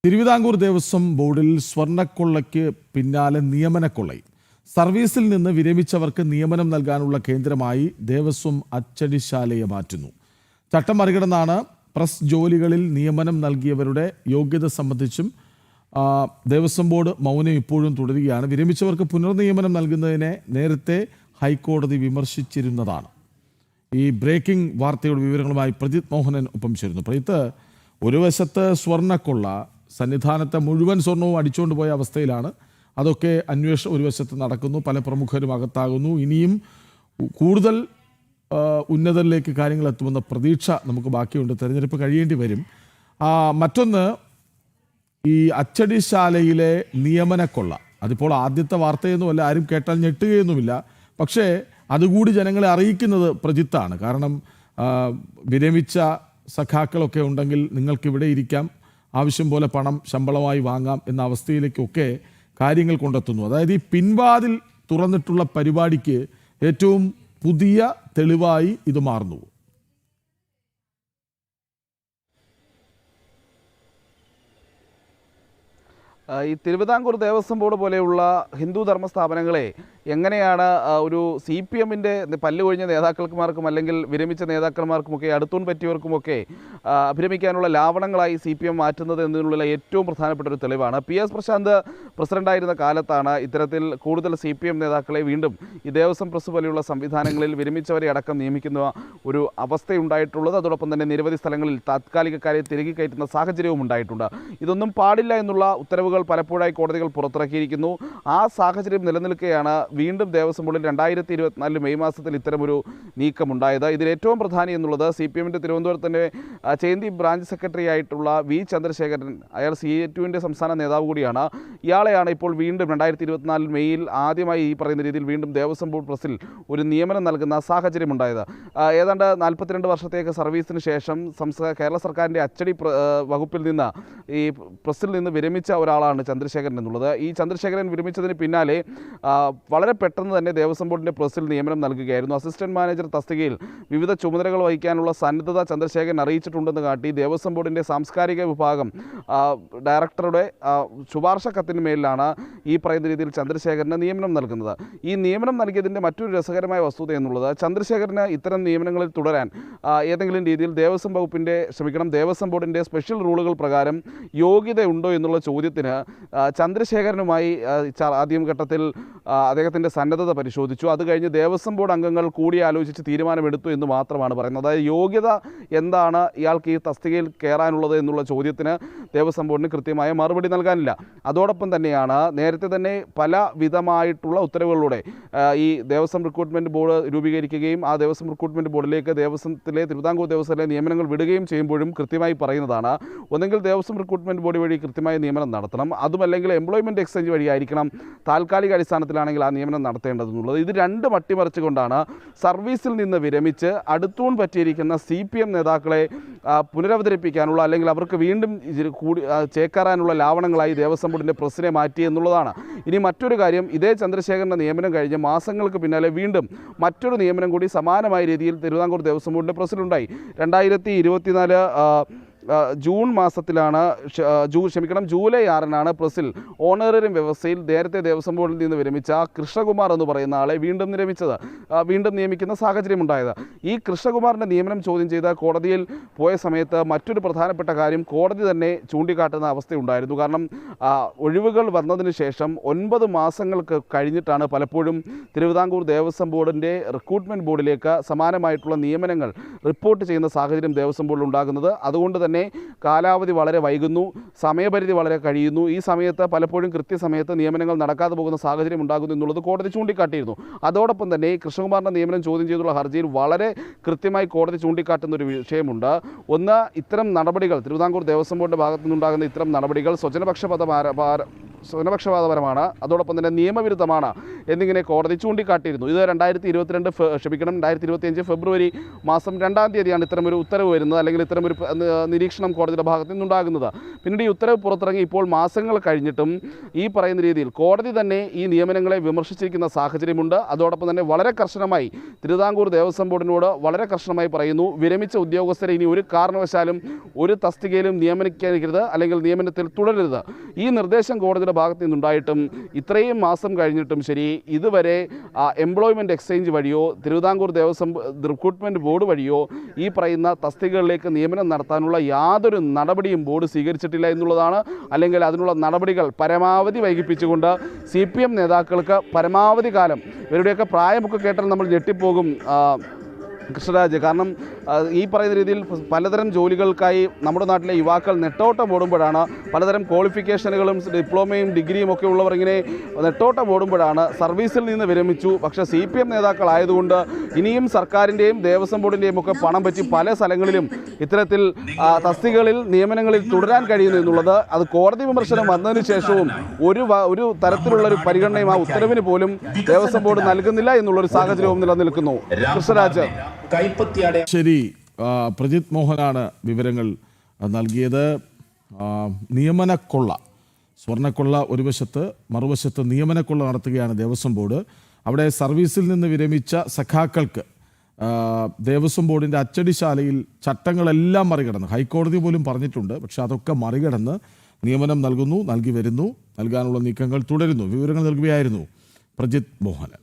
തിരുവിതാംകൂർ ദേവസ്വം ബോർഡിൽ സ്വർണ്ണക്കൊള്ളയ്ക്ക് പിന്നാലെ നിയമനക്കൊള്ളയും. സർവീസിൽ നിന്ന് വിരമിച്ചവർക്ക് നിയമനം നൽകാനുള്ള കേന്ദ്രമായി ദേവസ്വം അച്ചടിശാലയെ മാറ്റുന്നു. ചട്ടം മറികടന്നാണ് പ്രസ് ജോലികളിൽ നിയമനം നൽകിയവരുടെ യോഗ്യത സംബന്ധിച്ചും ദേവസ്വം ബോർഡ് മൗനം ഇപ്പോഴും തുടരുകയാണ്. വിരമിച്ചവർക്ക് പുനർനിയമനം നൽകുന്നതിനെ നേരത്തെ ഹൈക്കോടതി വിമർശിച്ചിരുന്നതാണ്. ഈ ബ്രേക്കിംഗ് വാർത്തയുടെ വിവരങ്ങളുമായി പ്രജിത് മോഹനൻ ഒപ്പം ചേരുന്നു. പ്രജിത്ത്, ഒരു വശത്ത് സ്വർണ്ണക്കൊള്ള, സന്നിധാനത്തെ മുഴുവൻ സ്വർണവും അടിച്ചുകൊണ്ട് പോയ അവസ്ഥയിലാണ്. അതൊക്കെ അന്വേഷണം ഒരു വശത്ത് നടക്കുന്നു, പല പ്രമുഖരും അകത്താകുന്നു. ഇനിയും കൂടുതൽ ഉന്നതരിലേക്ക് കാര്യങ്ങൾ എത്തുമെന്ന പ്രതീക്ഷ നമുക്ക് ബാക്കിയുണ്ട്. തെരഞ്ഞെടുപ്പ് കഴിയേണ്ടി വരും. മറ്റൊന്ന്, ഈ അച്ചടിശാലയിലെ നിയമനക്കൊള്ള, അതിപ്പോൾ ആദ്യത്തെ വാർത്തയൊന്നുമല്ല, ആരും കേട്ടാൽ ഞെട്ടുകയൊന്നുമില്ല. പക്ഷേ അതുകൂടി ജനങ്ങളെ അറിയിക്കുന്നത് പ്രജിത്താണ്. കാരണം വിരമിച്ച സഖാക്കളൊക്കെ ഉണ്ടെങ്കിൽ നിങ്ങൾക്കിവിടെ ഇരിക്കാം, ആവശ്യം പോലെ പണം ശമ്പളമായി വാങ്ങാം എന്ന അവസ്ഥയിലേക്കൊക്കെ കാര്യങ്ങൾ കൊണ്ടെത്തുന്നു. അതായത് ഈ പിൻവാതിൽ തുറന്നിട്ടുള്ള പരിപാടിക്ക് ഏറ്റവും പുതിയ തെളിവായി ഇത് മാറുന്നു. ഈ തിരുവിതാംകൂർ ദേവസ്വം ബോർഡ് പോലെയുള്ള ഹിന്ദു ധർമ്മ സ്ഥാപനങ്ങളെ എങ്ങനെയാണ് ഒരു CPM-ൻ്റെ പല്ല് കൊഴിഞ്ഞ നേതാക്കന്മാർക്കും അല്ലെങ്കിൽ വിരമിച്ച നേതാക്കന്മാർക്കുമൊക്കെ അടുത്തൂൺ പറ്റിയവർക്കുമൊക്കെ അഭിരമിക്കാനുള്ള ലാവണങ്ങളായി CPM മാറ്റുന്നത് എന്നതിനുള്ള ഏറ്റവും പ്രധാനപ്പെട്ട ഒരു തെളിവാണ്. PS പ്രശാന്ത് പ്രസിഡൻ്റായിരുന്ന കാലത്താണ് ഇത്തരത്തിൽ കൂടുതൽ CPM നേതാക്കളെ വീണ്ടും ഈ ദേവസ്വം പ്രസ് പോലെയുള്ള സംവിധാനങ്ങളിൽ വിരമിച്ചവരെ അടക്കം നിയമിക്കുന്ന ഒരു അവസ്ഥയുണ്ടായിട്ടുള്ളത്. അതോടൊപ്പം തന്നെ നിരവധി സ്ഥലങ്ങളിൽ താത്കാലികക്കാരെ തിരികെ കയറ്റുന്ന സാഹചര്യവും ഉണ്ടായിട്ടുണ്ട്. ഇതൊന്നും പാടില്ല എന്നുള്ള ഉത്തരവുകൾ പലപ്പോഴായി കോടതികൾ പുറത്തിറക്കിയിരിക്കുന്നു. ആ സാഹചര്യം നിലനിൽക്കുകയാണ് വീണ്ടും ദേവസ്വം ബോർഡിൽ 2024 മെയ് മാസത്തിൽ ഇത്തരമൊരു നീക്കമുണ്ടായത്. ഇതിൽ ഏറ്റവും പ്രധാനം എന്നുള്ളത് CPM-ൻ്റെ തിരുവനന്തപുരത്തിൻ്റെ ചേന്തി ബ്രാഞ്ച് സെക്രട്ടറി ആയിട്ടുള്ള V ചന്ദ്രശേഖരൻ, അയാൾ CA2-ൻ്റെ സംസ്ഥാന നേതാവ് കൂടിയാണ്. ഇയാളെയാണ് ഇപ്പോൾ വീണ്ടും 2024 മെയ്യിൽ ആദ്യമായി ഈ പറയുന്ന രീതിയിൽ വീണ്ടും ദേവസ്വം ബോർഡ് പ്രസിൽ ഒരു നിയമനം നൽകുന്ന സാഹചര്യമുണ്ടായത്. ഏതാണ്ട് 42 വർഷത്തേക്ക് സർവീസിന് ശേഷം കേരള സർക്കാരിൻ്റെ അച്ചടി വകുപ്പിൽ നിന്ന് ഈ പ്രസിൽ നിന്ന് വിരമിച്ച ഒരാളാണ് ചന്ദ്രശേഖരൻ എന്നുള്ളത്. ഈ ചന്ദ്രശേഖരൻ വിരമിച്ചതിന് പിന്നാലെ വളരെ പെട്ടെന്ന് തന്നെ ദേവസ്വം ബോർഡിൻ്റെ പ്രസിൽ നിയമനം നൽകുകയായിരുന്നു. അസിസ്റ്റന്റ് മാനേജർ തസ്തികയിൽ വിവിധ ചുമതലകൾ വഹിക്കാനുള്ള സന്നദ്ധത ചന്ദ്രശേഖരൻ അറിയിച്ചിട്ടുണ്ടെന്ന് കാട്ടി ദേവസ്വം ബോർഡിൻ്റെ സാംസ്കാരിക വിഭാഗം ഡയറക്ടറുടെ ശുപാർശ കത്തിന് മേലിലാണ് ഈ പറയുന്ന രീതിയിൽ ചന്ദ്രശേഖരന് നിയമനം നൽകുന്നത്. ഈ നിയമനം നൽകിയതിൻ്റെ മറ്റൊരു രസകരമായ വസ്തുത എന്നുള്ളത്, ചന്ദ്രശേഖരന് ഇത്തരം നിയമനങ്ങളിൽ തുടരാൻ ഏതെങ്കിലും രീതിയിൽ ദേവസ്വം ബോർഡിൻ്റെ സ്പെഷ്യൽ റൂളുകൾ പ്രകാരം യോഗ്യതയുണ്ടോ എന്നുള്ള ചോദ്യത്തിന് ചന്ദ്രശേഖരനുമായി ആദ്യം ഘട്ടത്തിൽ അദ്ദേഹത്തിൻ്റെ സന്നദ്ധത പരിശോധിച്ചു. അത് കഴിഞ്ഞ് ദേവസ്വം ബോർഡ് അംഗങ്ങൾ കൂടിയാലോചിച്ച് തീരുമാനമെടുത്തു എന്ന് മാത്രമാണ് പറയുന്നത്. അതായത് യോഗ്യത എന്താണ് ഇയാൾക്ക് ഈ തസ്തികയിൽ കയറാനുള്ളത് എന്നുള്ള ചോദ്യത്തിന് ദേവസ്വം ബോർഡിന് കൃത്യമായ മറുപടി നൽകാനില്ല. അതോടൊപ്പം തന്നെയാണ് നേരത്തെ തന്നെ പല വിധമായിട്ടുള്ള ഉത്തരവുകളിലൂടെ ഈ ദേവസ്വം റിക്രൂട്ട്മെൻറ്റ് ബോർഡ് രൂപീകരിക്കുകയും ആ ദേവസ്വം റിക്രൂട്ട്മെൻറ്റ് ബോർഡിലേക്ക് തിരുവിതാംകൂർ ദേവസ്വത്തിലെ നിയമനങ്ങൾ വിടുകയും ചെയ്യുമ്പോഴും കൃത്യമായി പറയുന്നതാണ്, ഒന്നെങ്കിൽ ദേവസ്വം റിക്രൂട്ട്മെൻറ്റ് ബോർഡ് വഴി കൃത്യമായ നിയമനം നടത്തണം, അതുമല്ലെങ്കിൽ എംപ്ലോയ്മെൻറ്റ് എക്സ്ചേഞ്ച് വഴിയായിരിക്കണം താൽക്കാലിക അടിസ്ഥാനത്തിലാണെങ്കിൽ ആ നിയമനം നടത്തേണ്ടതെന്നുള്ളത്. ഇത് രണ്ടും അട്ടിമറിച്ചുകൊണ്ടാണ് സർവീസിൽ നിന്ന് വിരമിച്ച് അടുത്തൂൺ പറ്റിയിരിക്കുന്ന CPM നേതാക്കളെ പുനരവതരിപ്പിക്കാനുള്ള അല്ലെങ്കിൽ അവർക്ക് വീണ്ടും ചേക്കാറാനുള്ള ലാവണങ്ങളായി ദേവസ്വം ബോർഡിൻ്റെ പ്രസിനെ മാറ്റി എന്നുള്ളതാണ്. ഇനി മറ്റൊരു കാര്യം, ഇതേ ചന്ദ്രശേഖരൻ്റെ നിയമനം കഴിഞ്ഞ് മാസങ്ങൾക്ക് പിന്നാലെ വീണ്ടും മറ്റൊരു നിയമനം കൂടി സമാനമായ രീതിയിൽ തിരുവിതാംകൂർ ദേവസ്വം ബോർഡിൻ്റെ പ്രസിലുണ്ടായി. 2024 ജൂൺ മാസത്തിലാണ് ജൂലൈ 6-നാണ് പ്രസിൽ ഓണറേറിയം വ്യവസ്ഥയിൽ നേരത്തെ ദേവസ്വം ബോർഡിൽ നിന്ന് വിരമിച്ച കൃഷ്ണകുമാർ എന്ന് പറയുന്ന ആളെ വീണ്ടും നിയമിക്കുന്ന സാഹചര്യം ഉണ്ടായത്. ഈ കൃഷ്ണകുമാറിൻ്റെ നിയമനം ചോദ്യം ചെയ്ത കോടതിയിൽ പോയ സമയത്ത് മറ്റൊരു പ്രധാനപ്പെട്ട കാര്യം കോടതി തന്നെ ചൂണ്ടിക്കാട്ടുന്ന അവസ്ഥയുണ്ടായിരുന്നു. കാരണം ഒഴിവുകൾ വന്നതിന് ശേഷം 9 മാസങ്ങൾക്ക് കഴിഞ്ഞിട്ടാണ് പലപ്പോഴും തിരുവിതാംകൂർ ദേവസ്വം ബോർഡിൻ്റെ റിക്രൂട്ട്മെൻറ്റ് ബോർഡിലേക്ക് സമാനമായിട്ടുള്ള നിയമനങ്ങൾ റിപ്പോർട്ട് ചെയ്യുന്ന സാഹചര്യം ദേവസ്വം ബോർഡിൽ ഉണ്ടാകുന്നത്. അതുകൊണ്ട് തന്നെ കാലാവധി വളരെ വൈകുന്നു, സമയപരിധി വളരെ കഴിയുന്നു. ഈ സമയത്ത് പലപ്പോഴും കൃത്യസമയത്ത് നിയമനങ്ങൾ നടക്കാതെ പോകുന്ന സാഹചര്യം ഉണ്ടാകുന്നു എന്നുള്ളത് കോടതി ചൂണ്ടിക്കാട്ടിയിരുന്നു. അതോടൊപ്പം തന്നെ കൃഷ്ണകുമാറിൻ്റെ നിയമനം ചോദ്യം ചെയ്തുള്ള ഹർജിയിൽ വളരെ കൃത്യമായി കോടതി ചൂണ്ടിക്കാട്ടുന്ന ഒരു വിഷയമുണ്ട്. ഒന്ന്, ഇത്തരം നടപടികൾ തിരുവിതാംകൂർ ദേവസ്വം ബോർഡിൻ്റെ ഭാഗത്തു നിന്നുണ്ടാകുന്ന ഇത്തരം നടപടികൾ സ്വജനപക്ഷപാതപരമാണ്, അതോടൊപ്പം തന്നെ നിയമവിരുദ്ധമാണ് എന്നിങ്ങനെ കോടതി ചൂണ്ടിക്കാട്ടിയിരുന്നു. ഇത് 2025 ഫെബ്രുവരി മാസം 2-ാം തീയതിയാണ് ഇത്തരമൊരു ഉത്തരവ് വരുന്നത്, അല്ലെങ്കിൽ ഇത്തരമൊരു നിരീക്ഷണം കോടതിയുടെ ഭാഗത്തു നിന്നുണ്ടാകുന്നത്. പിന്നീട് ഈ ഉത്തരവ് പുറത്തിറങ്ങി ഇപ്പോൾ മാസങ്ങൾ കഴിഞ്ഞിട്ടും ഈ പറയുന്ന രീതിയിൽ കോടതി തന്നെ ഈ നിയമനങ്ങളെ വിമർശിച്ചിരിക്കുന്ന സാഹചര്യമുണ്ട്. അതോടൊപ്പം തന്നെ വളരെ കർശനമായി തിരുവിതാംകൂർ ദേവസ്വം ബോർഡിനോട് വളരെ കർശനമായി പറയുന്നു, വിരമിച്ച ഉദ്യോഗസ്ഥരെ ഇനി ഒരു കാരണവശാലും ഒരു തസ്തികയിലും നിയമിക്കരുത്, അല്ലെങ്കിൽ നിയമനത്തിൽ തുടരരുത്. ഈ നിർദ്ദേശം കോടതിയുടെ ഭാഗത്തു നിന്നുണ്ടായിട്ടും ഇത്രയും മാസം കഴിഞ്ഞിട്ടും ശരി, ഇതുവരെ എംപ്ലോയ്മെൻറ്റ് എക്സ്ചേഞ്ച് വഴിയോ തിരുവിതാംകൂർ ദേവസ്വം റിക്രൂട്ട്മെൻറ്റ് ബോർഡ് വഴിയോ ഈ പറയുന്ന തസ്തികകളിലേക്ക് നിയമനം നടത്താനുള്ള യാതൊരു നടപടിയും ബോർഡ് സ്വീകരിച്ചിട്ടില്ല എന്നുള്ളതാണ്. അല്ലെങ്കിൽ അതിനുള്ള നടപടികൾ പരമാവധി വൈകിപ്പിച്ചുകൊണ്ട് CPM നേതാക്കൾക്ക് പരമാവധി കാലം, ഇവരുടെയൊക്കെ പ്രായമൊക്കെ കേട്ടാൽ നമ്മൾ ഞെട്ടിപ്പോകും കൃഷ്ണരാജ്. കാരണം ഈ പറയുന്ന രീതിയിൽ പലതരം ജോലികൾക്കായി നമ്മുടെ നാട്ടിലെ യുവാക്കൾ നെട്ടോട്ടം ഓടുമ്പോഴാണ്, പലതരം ക്വാളിഫിക്കേഷനുകളും ഡിപ്ലോമയും ഡിഗ്രിയും ഒക്കെ ഉള്ളവർ ഇങ്ങനെ നെട്ടോട്ടം ഓടുമ്പോഴാണ് സർവീസിൽ നിന്ന് വിരമിച്ചു. പക്ഷേ CPM നേതാക്കളായതുകൊണ്ട് ഇനിയും സർക്കാരിൻ്റെയും ദേവസ്വം ബോർഡിൻ്റെയും ഒക്കെ പണം പറ്റി പല സ്ഥലങ്ങളിലും ഇത്തരത്തിൽ തസ്തികകളിൽ നിയമനങ്ങളിൽ തുടരാൻ കഴിയുന്നു എന്നുള്ളത്, അത് കോടതി വിമർശനം വന്നതിന് ശേഷവും ഒരു തരത്തിലുള്ളൊരു പരിഗണനയും ആ ഉത്തരവിന് പോലും ദേവസ്വം ബോർഡ് നൽകുന്നില്ല എന്നുള്ളൊരു സാഹചര്യവും നിലനിൽക്കുന്നു. കൃഷ്ണരാജ്. ശരി, പ്രജിത് മോഹനാണ് വിവരങ്ങൾ നൽകിയത്. നിയമനക്കൊള്ള, സ്വർണ്ണക്കൊള്ള ഒരു വശത്ത്, മറുവശത്ത് നിയമനക്കൊള്ള നടത്തുകയാണ് ദേവസ്വം ബോർഡ്. അവിടെ സർവീസിൽ നിന്ന് വിരമിച്ച സഖാക്കൾക്ക് ദേവസ്വം ബോർഡിൻ്റെ അച്ചടിശാലയിൽ ചട്ടങ്ങളെല്ലാം മറികടന്ന്, ഹൈക്കോടതി പോലും പറഞ്ഞിട്ടുണ്ട്, പക്ഷെ അതൊക്കെ മറികടന്ന് നിയമനം നൽകി വരുന്നു, നൽകാനുള്ള നീക്കങ്ങൾ തുടരുന്നു. വിവരങ്ങൾ നൽകുകയായിരുന്നു പ്രജിത് മോഹനൻ.